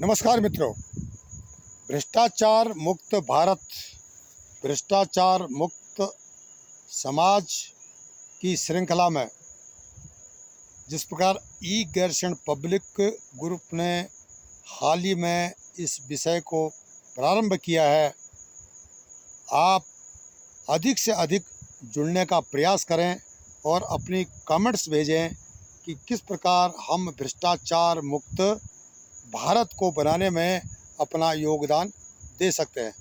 नमस्कार मित्रों। भ्रष्टाचार मुक्त भारत, भ्रष्टाचार मुक्त समाज की श्रृंखला में जिस प्रकार ई गैरसैंण पब्लिक ग्रुप ने हाल ही में इस विषय को प्रारंभ किया है, आप अधिक से अधिक जुड़ने का प्रयास करें और अपनी कमेंट्स भेजें कि किस प्रकार हम भ्रष्टाचार मुक्त भारत को बनाने में अपना योगदान दे सकते हैं।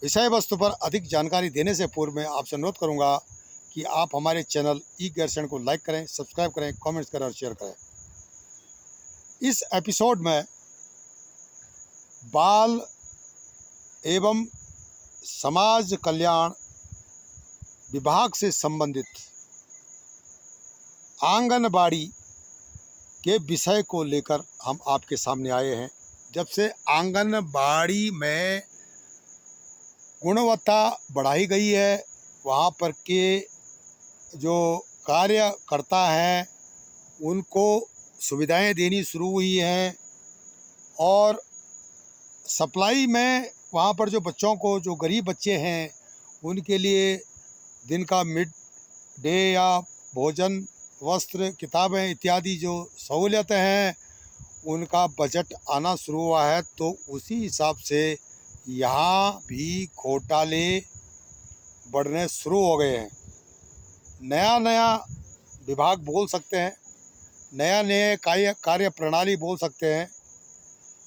विषय वस्तु पर अधिक जानकारी देने से पूर्व मैं आपसे अनुरोध करूंगा कि आप हमारे चैनल ई गैरसैंण को लाइक करें, सब्सक्राइब करें, कमेंट्स करें और शेयर करें। इस एपिसोड में बाल एवं समाज कल्याण विभाग से संबंधित आंगनबाड़ी के विषय को लेकर हम आपके सामने आए हैं। जब से आंगनबाड़ी में गुणवत्ता बढ़ाई गई है, वहाँ पर के जो कार्यकर्ता हैं उनको सुविधाएं देनी शुरू हुई हैं और सप्लाई में वहाँ पर जो बच्चों को, जो गरीब बच्चे हैं, उनके लिए दिन का मिड डे या भोजन, वस्त्र, किताबें इत्यादि जो सहूलियतें हैं, उनका बजट आना शुरू हुआ है। तो उसी हिसाब से यहाँ भी घोटाले बढ़ने शुरू हो गए हैं। नया नया विभाग बोल सकते हैं, नया नए कार्य प्रणाली बोल सकते हैं।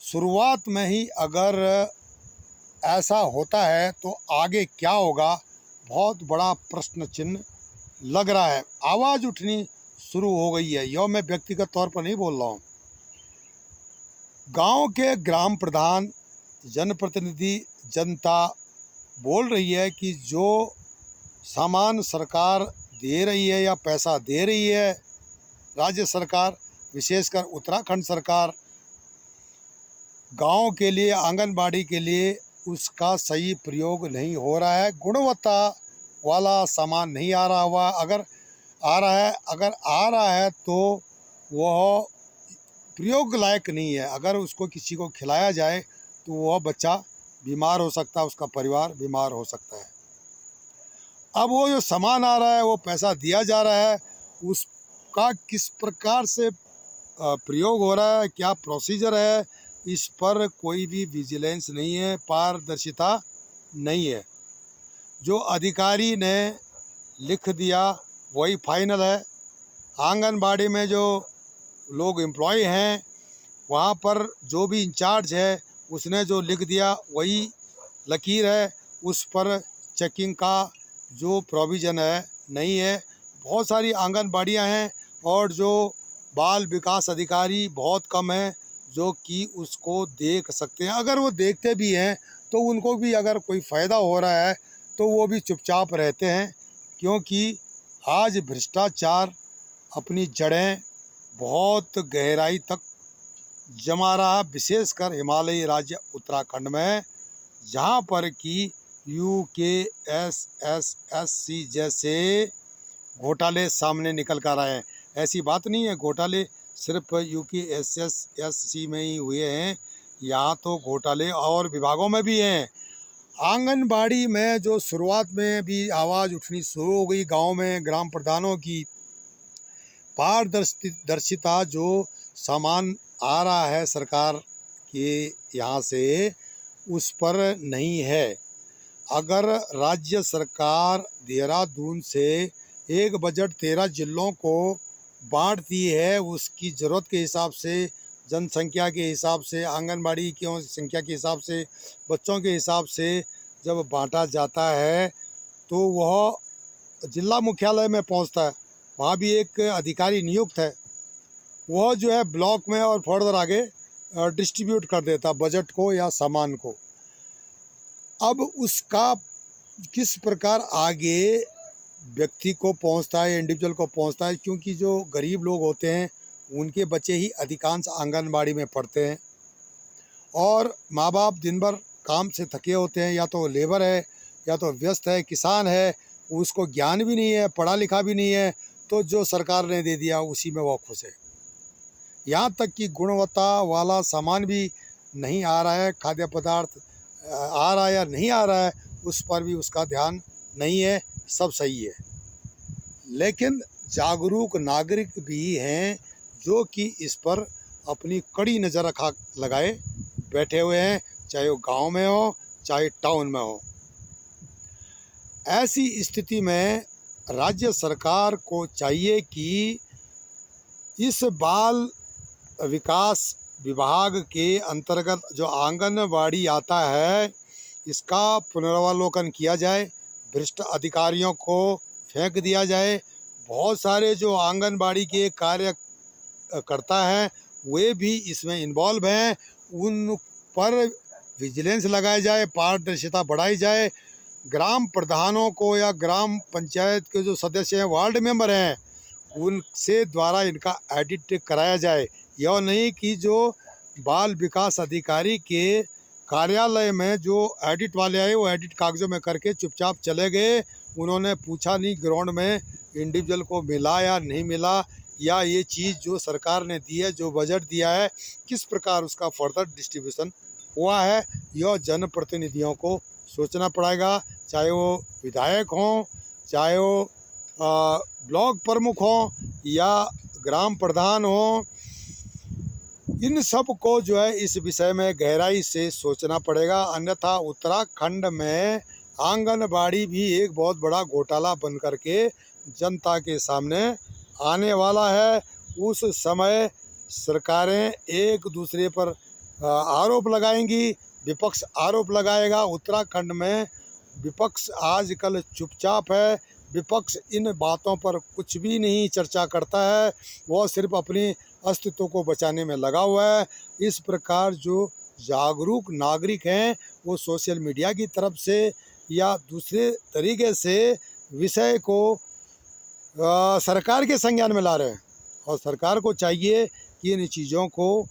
शुरुआत में ही अगर ऐसा होता है तो आगे क्या होगा, बहुत बड़ा प्रश्न चिन्ह लग रहा है। आवाज़ उठनी शुरू हो गई है। यह मैं व्यक्तिगत तौर पर नहीं बोल रहा हूँ। गांव के ग्राम प्रधान, जनप्रतिनिधि, जनता बोल रही है कि जो सामान सरकार दे रही है या पैसा दे रही है, राज्य सरकार, विशेषकर उत्तराखंड सरकार, गांव के लिए, आंगनबाड़ी के लिए उसका सही प्रयोग नहीं हो रहा है। गुणवत्ता वाला सामान नहीं आ रहा हुआ। अगर आ रहा है तो वह प्रयोग लायक नहीं है। अगर उसको किसी को खिलाया जाए तो वह बच्चा बीमार हो सकता है, उसका परिवार बीमार हो सकता है। अब वो जो सामान आ रहा है, वो पैसा दिया जा रहा है, उसका किस प्रकार से प्रयोग हो रहा है, क्या प्रोसीजर है, इस पर कोई भी विजिलेंस नहीं है, पारदर्शिता नहीं है। जो अधिकारी ने लिख दिया वही फाइनल है। आंगनबाड़ी में जो लोग एम्प्लॉय हैं, वहाँ पर जो भी इंचार्ज है उसने जो लिख दिया वही लकीर है। उस पर चेकिंग का जो प्रोविज़न है नहीं है। बहुत सारी आंगनबाड़ियाँ हैं और जो बाल विकास अधिकारी बहुत कम हैं जो कि उसको देख सकते हैं। अगर वो देखते भी हैं तो उनको भी अगर कोई फ़ायदा हो रहा है तो वो भी चुपचाप रहते हैं, क्योंकि आज भ्रष्टाचार अपनी जड़ें बहुत गहराई तक जमा रहा, विशेषकर हिमालयी राज्य उत्तराखंड में, जहाँ पर कि UKSSSC जैसे घोटाले सामने निकल कर आए हैं। ऐसी बात नहीं है घोटाले सिर्फ UKSSSC में ही हुए हैं, यहाँ तो घोटाले और विभागों में भी हैं। आंगनबाड़ी में जो शुरुआत में भी आवाज़ उठनी शुरू हो गई, गांव में ग्राम प्रधानों की पारदर्शिता, जो सामान आ रहा है सरकार के यहाँ से, उस पर नहीं है। अगर राज्य सरकार देहरादून से एक बजट 13 जिलों को बांटती है, उसकी ज़रूरत के हिसाब से, जनसंख्या के हिसाब से, आंगनबाड़ी की संख्या के हिसाब से, बच्चों के हिसाब से जब बांटा जाता है तो वह जिला मुख्यालय में पहुंचता है। वहाँ भी एक अधिकारी नियुक्त है, वह जो है ब्लॉक में और फर्दर आगे डिस्ट्रीब्यूट कर देता बजट को या सामान को। अब उसका किस प्रकार आगे व्यक्ति को पहुंचता है, इंडिविजुअल को पहुंचता है, क्योंकि जो गरीब लोग होते हैं उनके बच्चे ही अधिकांश आंगनबाड़ी में पढ़ते हैं और माँ बाप दिन भर काम से थके होते हैं, या तो लेबर है या तो व्यस्त है, किसान है, उसको ज्ञान भी नहीं है, पढ़ा लिखा भी नहीं है, तो जो सरकार ने दे दिया उसी में वो खुश है। यहाँ तक कि गुणवत्ता वाला सामान भी नहीं आ रहा है, खाद्य पदार्थ आ रहा है या नहीं आ रहा है उस पर भी उसका ध्यान नहीं है, सब सही है। लेकिन जागरूक नागरिक भी हैं जो कि इस पर अपनी कड़ी नज़र रखा लगाए बैठे हुए हैं, चाहे वो गांव में हो चाहे टाउन में हो। ऐसी स्थिति में राज्य सरकार को चाहिए कि इस बाल विकास विभाग के अंतर्गत जो आंगनवाड़ी आता है इसका पुनरावलोकन किया जाए, भ्रष्ट अधिकारियों को फेंक दिया जाए। बहुत सारे जो आंगनबाड़ी के कार्य करता है वे भी इसमें इन्वॉल्व हैं, उन पर विजिलेंस लगाया जाए, पारदर्शिता बढ़ाई जाए। ग्राम प्रधानों को या ग्राम पंचायत के जो सदस्य हैं, वार्ड मेंबर हैं, उनसे द्वारा इनका एडिट कराया जाए। यह नहीं कि जो बाल विकास अधिकारी के कार्यालय में जो एडिट वाले आए वो एडिट कागजों में करके चुपचाप चले गए, उन्होंने पूछा नहीं ग्राउंड में इंडिविजुअल को मिला या नहीं मिला, या ये चीज़ जो सरकार ने दी है, जो बजट दिया है, किस प्रकार उसका फर्दर डिस्ट्रीब्यूशन हुआ है। यह जनप्रतिनिधियों को सोचना पड़ेगा, चाहे वो विधायक हों, चाहे वो ब्लॉक प्रमुख हों या ग्राम प्रधान हों। इन सब को जो है इस विषय में गहराई से सोचना पड़ेगा, अन्यथा उत्तराखंड में आंगनबाड़ी भी एक बहुत बड़ा घोटाला बन करके जनता के सामने आने वाला है। उस समय सरकारें एक दूसरे पर आरोप लगाएंगी, विपक्ष आरोप लगाएगा। उत्तराखंड में विपक्ष आजकल चुपचाप है, विपक्ष इन बातों पर कुछ भी नहीं चर्चा करता है, वह सिर्फ अपनी अस्तित्व को बचाने में लगा हुआ है। इस प्रकार जो जागरूक नागरिक हैं वो सोशल मीडिया की तरफ से या दूसरे तरीके से विषय को सरकार के संज्ञान में ला रहे हैं, और सरकार को चाहिए कि इन चीज़ों को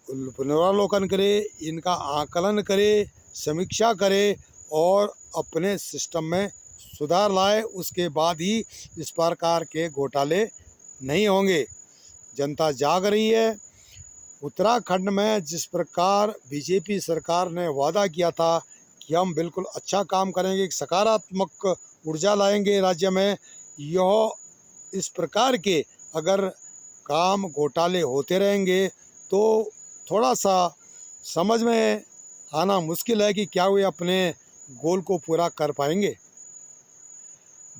पुनरावलोकन करे, इनका आकलन करे, समीक्षा करे और अपने सिस्टम में सुधार लाए। उसके बाद ही इस प्रकार के घोटाले नहीं होंगे। जनता जाग रही है। उत्तराखंड में जिस प्रकार बीजेपी सरकार ने वादा किया था कि हम बिल्कुल अच्छा काम करेंगे, सकारात्मक ऊर्जा लाएंगे राज्य में, यह इस प्रकार के अगर काम घोटाले होते रहेंगे तो थोड़ा सा समझ में आना मुश्किल है कि क्या वे अपने गोल को पूरा कर पाएंगे।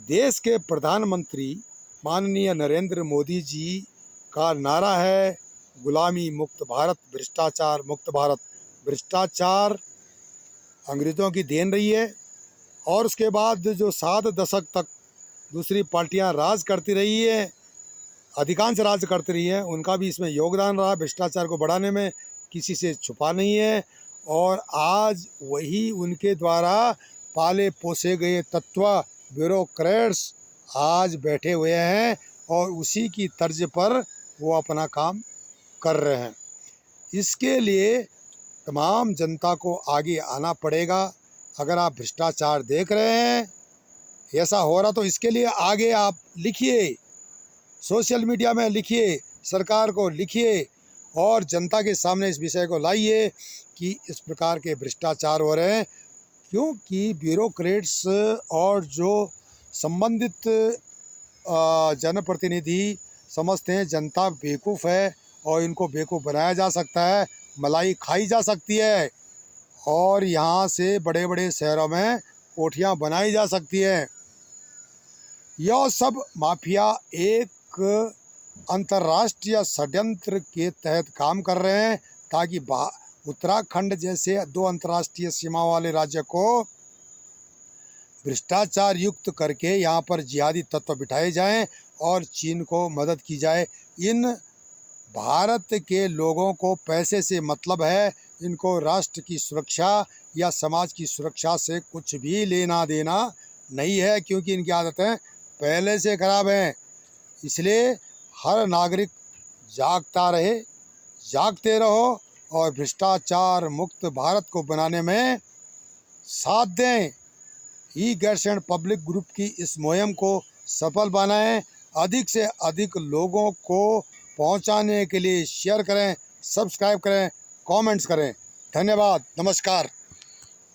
देश के प्रधानमंत्री माननीय नरेंद्र मोदी जी का नारा है गुलामी मुक्त भारत, भ्रष्टाचार मुक्त भारत। भ्रष्टाचार अंग्रेज़ों की देन रही है, और उसके बाद जो 7 दशक तक दूसरी पार्टियां राज करती रही है, अधिकांश राज करती रही है, उनका भी इसमें योगदान रहा। भ्रष्टाचार को बढ़ाने में किसी से छुपा नहीं है, और आज वही उनके द्वारा पाले पोसे गए तत्व ब्यूरोक्रेट्स आज बैठे हुए हैं और उसी की तर्ज पर वो अपना काम कर रहे हैं। इसके लिए तमाम जनता को आगे आना पड़ेगा। अगर आप भ्रष्टाचार देख रहे हैं, ऐसा हो रहा, तो इसके लिए आगे आप लिखिए, सोशल मीडिया में लिखिए, सरकार को लिखिए और जनता के सामने इस विषय को लाइए कि इस प्रकार के भ्रष्टाचार हो रहे हैं। क्योंकि ब्यूरोक्रेट्स और जो संबंधित जनप्रतिनिधि समझते हैं जनता बेवकूफ़ है और इनको बेवकूफ़ बनाया जा सकता है, मलाई खाई जा सकती है, और यहाँ से बड़े बड़े शहरों में कोठियाँ बनाई जा सकती है। यह सब माफिया एक अंतर्राष्ट्रीय षड्यंत्र के तहत काम कर रहे हैं ताकि उत्तराखंड जैसे 2 अंतर्राष्ट्रीय सीमा वाले राज्य को भ्रष्टाचार युक्त करके यहाँ पर जिहादी तत्व बिठाए जाएं और चीन को मदद की जाए। इन भारत के लोगों को पैसे से मतलब है, इनको राष्ट्र की सुरक्षा या समाज की सुरक्षा से कुछ भी लेना देना नहीं है, क्योंकि इनकी आदतें पहले से खराब हैं। इसलिए हर नागरिक जागता रहे, जागते रहो और भ्रष्टाचार मुक्त भारत को बनाने में साथ दें। ई गैरसैंण पब्लिक ग्रुप की इस मुहिम को सफल बनाएं, अधिक से अधिक लोगों को पहुंचाने के लिए शेयर करें, सब्सक्राइब करें, कमेंट्स करें। धन्यवाद, नमस्कार।